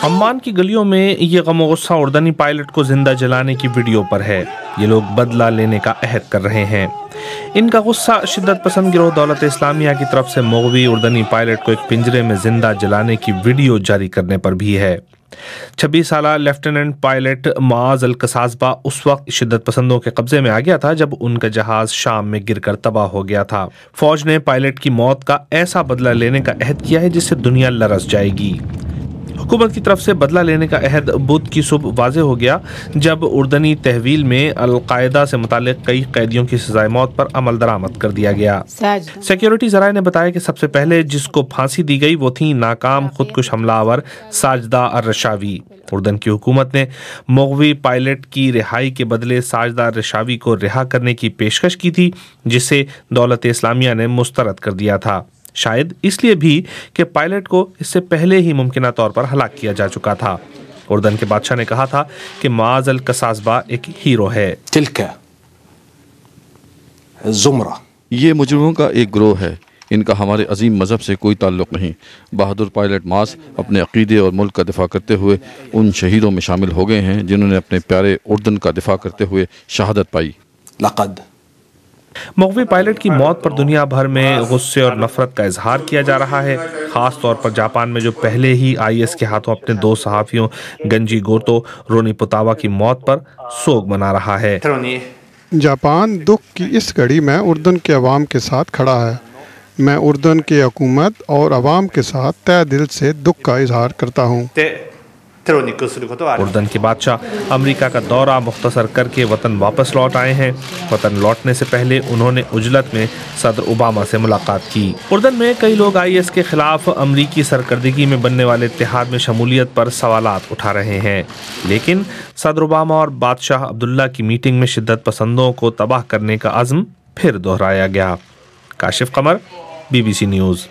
Amman की गलियों में ये गम गुस्सा उर्दनी पायलट को जिंदा जलाने की वीडियो पर है। ये लोग बदला लेने का अहद कर रहे हैं। इनका गुस्सा शिद्दत पसंद गिरोह दौलत इस्लामिया की तरफ से मौलवी उर्दनी पायलट को एक पिंजरे में जिंदा जलाने की वीडियो जारी करने पर भी है। 26 साला लेफ्टिनेंट पायलट मुआज अल कसासबा उस वक्त शिद्दत पसंदों के कब्जे में आ गया था जब उनका जहाज शाम में गिरकर तबाह हो गया था। फौज ने पायलट की मौत का ऐसा बदला लेने का अहद किया है जिससे दुनिया लरस जाएगी। हुकूमत की तरफ से बदला लेने का अहद बुध की सुबह वाज़े हो गया जब उर्दनी तहवील में अल-कायदा से मुतालिक कई कैदियों की सजाए मौत पर अमल दरामद कर दिया गया। सिक्योरिटी ज़राए ने बताया कि सबसे पहले जिसको फांसी दी गई वो थी नाकाम खुदकुश हमलावर साजदा अर-रशावी। उर्दन की हुकूमत ने मौलवी पायलट की रिहाई के बदले साजदा अर-रशावी को रिहा करने की पेशकश की थी, जिसे दौलत इस्लामिया ने मुस्तरद कर दिया था, शायद इसलिए भी कि पायलट को इससे पहले ही मुमकिना तौर पर हलाक किया जा चुका था। उर्दन के बादशाह ने कहा था कि मुआज अल कसासबा एक हीरो है। ये मुजरिमों का एक गिरोह है, इनका हमारे अजीम मजहब से कोई ताल्लुक़ नहीं। बहादुर पायलट मुआज अपने अक़ीदे और मुल्क का दिफा करते हुए उन शहीदों में शामिल हो गए हैं जिन्होंने अपने प्यारे उर्दन का दिफा करते हुए शहादत पाई। मौलवी पायलट की मौत पर दुनिया भर में गुस्से और नफरत का इजहार किया जा रहा है। खास तौर पर जापान में जो पहले ही IS के हाथों अपने 2 सहाफ़ियों गंजी गोतो रोनी पुतावा की मौत पर सोग मना रहा है। जापान दुख की इस घड़ी में उर्दन के अवाम के साथ खड़ा है। मैं उर्दन की हुकूमत और अवाम के साथ तहे दिल से दुख का इजहार करता हूँ। उर्दन के बादशाह अमेरिका का दौरा मुख्तसर करके वतन वापस लौट आए हैं। वतन लौटने से पहले उन्होंने उजलत में सदर ओबामा से मुलाकात की। उर्दन में कई लोग IS के खिलाफ अमरीकी सरकर्दगी में बनने वाले इत्तेहाद में शमूलियत पर सवालात उठा रहे हैं, लेकिन सदर ओबामा और बादशाह अब्दुल्ला की मीटिंग में शिद्दत पसंदों को तबाह करने का अज़्म फिर दोहराया गया। काशिफ कमर, BBC न्यूज़।